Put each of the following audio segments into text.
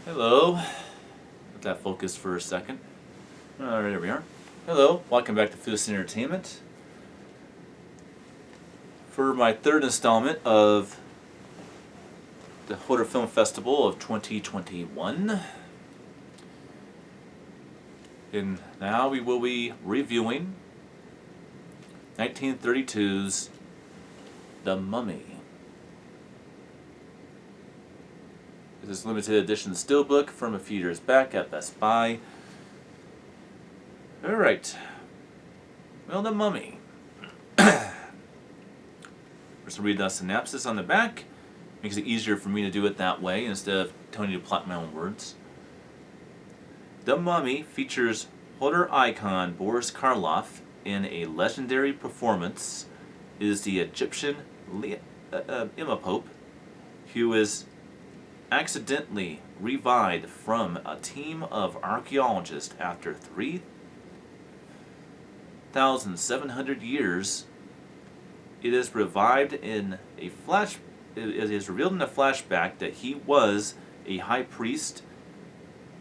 Hello. Let that focus for a second. Alright, there we are. Hello, welcome back to Food Entertainment. For my third installment of the Horror Film Festival of 2021. And now we will be reviewing 1932's The Mummy. This is a limited edition steelbook from a few years back at Best Buy. Alright. Well, The Mummy. First, I'll read the synopsis on the back. Makes it easier for me to do it that way instead of telling you to plot my own words. The Mummy features horror icon Boris Karloff in a legendary performance. Is the Egyptian Imhotep, who is accidentally revived from a team of archaeologists after 3,700 years. It is revived in a flash. It is revealed in a flashback that he was a high priest,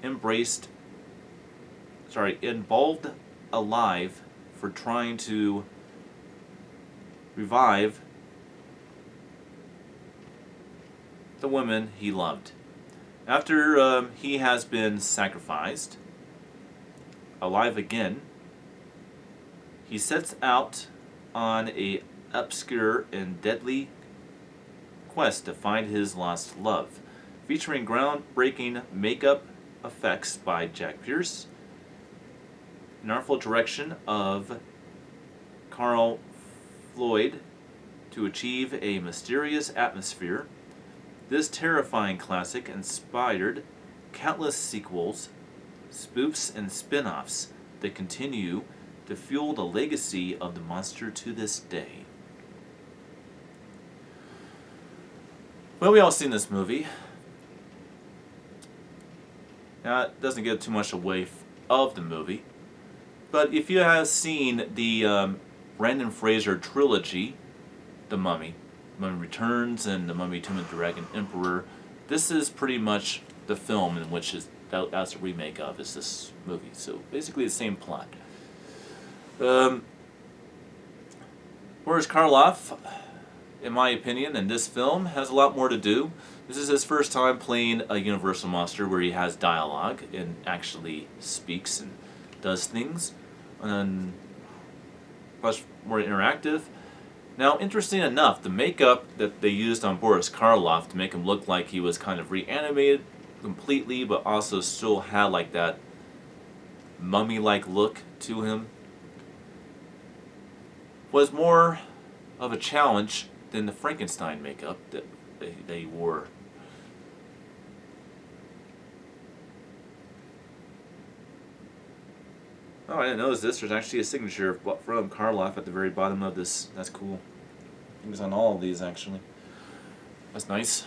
involved alive for trying to revive the woman he loved. After he has been sacrificed, alive again, he sets out on a obscure and deadly quest to find his lost love, featuring groundbreaking makeup effects by Jack Pierce, an artful direction of Carl Floyd to achieve a mysterious atmosphere. This terrifying classic inspired countless sequels, spoofs, and spin-offs that continue to fuel the legacy of the monster to this day. Well, we all seen this movie. Now, it doesn't give too much away of the movie, but if you have seen the Brendan Fraser trilogy, The Mummy, Mummy Returns, and The Mummy, Tomb of the Dragon Emperor, this is pretty much the film in which that's a remake of is this movie. So basically the same plot. Boris Karloff, in my opinion, in this film has a lot more to do. This is his first time playing a Universal monster where he has dialogue and actually speaks and does things, and much more interactive. Now, interesting enough, the makeup that they used on Boris Karloff to make him look like he was kind of reanimated completely, but also still had like that mummy-like look to him, was more of a challenge than the Frankenstein makeup that they wore. Oh, I didn't notice this. There's actually a signature from Karloff at the very bottom of this. That's cool. It was on all of these, actually. That's nice.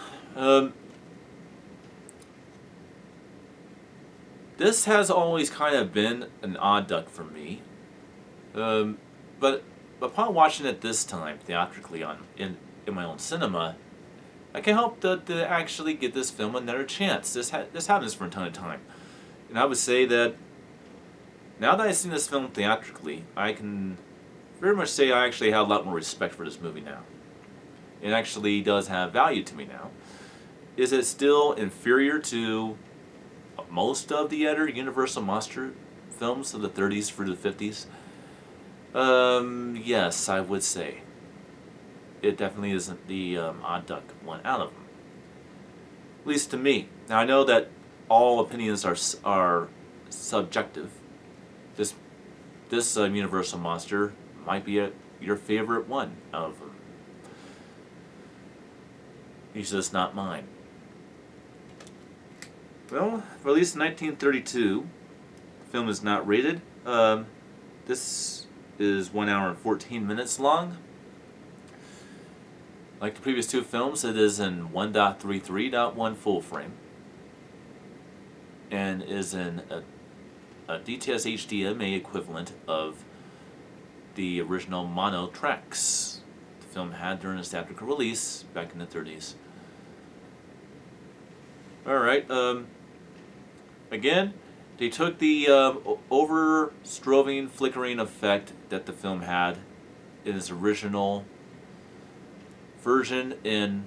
This has always kind of been an odd duck for me. But upon watching it this time, theatrically in my own cinema, I can help to actually give this film another chance. This happens from time to time. And I would say that now that I've seen this film theatrically, I can very much say I actually have a lot more respect for this movie now. It actually does have value to me now. Is it still inferior to most of the other Universal monster films of the 30s through the 50s? Yes, I would say. It definitely isn't the odd duck one out of them. At least to me. Now I know that all opinions are subjective. This Universal monster might be your favorite one of them. It's just not mine. Well, released in 1932. The film is not rated. This is 1 hour and 14 minutes long. Like the previous two films, it is in 1.33.1 full frame. And is in a DTS HDMA equivalent of the original mono tracks the film had during its theatrical release back in the 30s. Alright, Again, they took the over-strobing, flickering effect that the film had in its original version and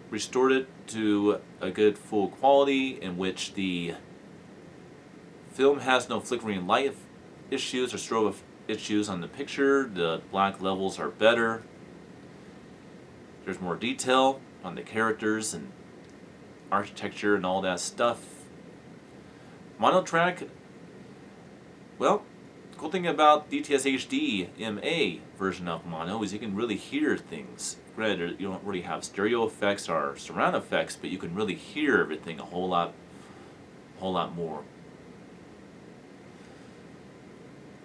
restored it to a good full quality in which the film has no flickering light issues or strobe issues on the picture. The black levels are better. There's more detail on the characters and architecture and all that stuff. Mono track, well, the cool thing about DTS HD MA version of mono is you can really hear things. Granted, you don't really have stereo effects or surround effects, but you can really hear everything a whole lot more.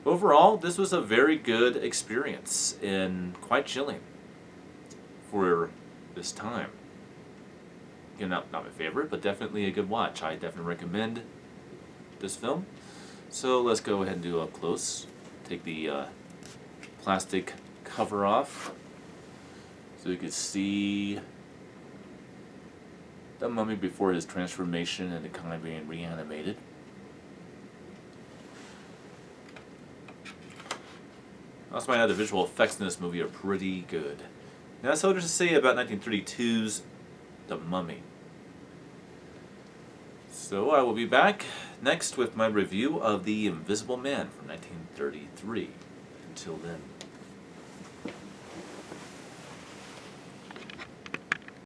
Overall, this was a very good experience and quite chilling for this time. Again, not my favorite, but definitely a good watch. I definitely recommend this film. So let's go ahead and do up close. Take the plastic cover off so you can see the mummy before his transformation and the kind of being reanimated. Also, might add the visual effects in this movie are pretty good. Now, that's all there's to say about 1932's The Mummy. So I will be back next with my review of The Invisible Man from 1933. Until then.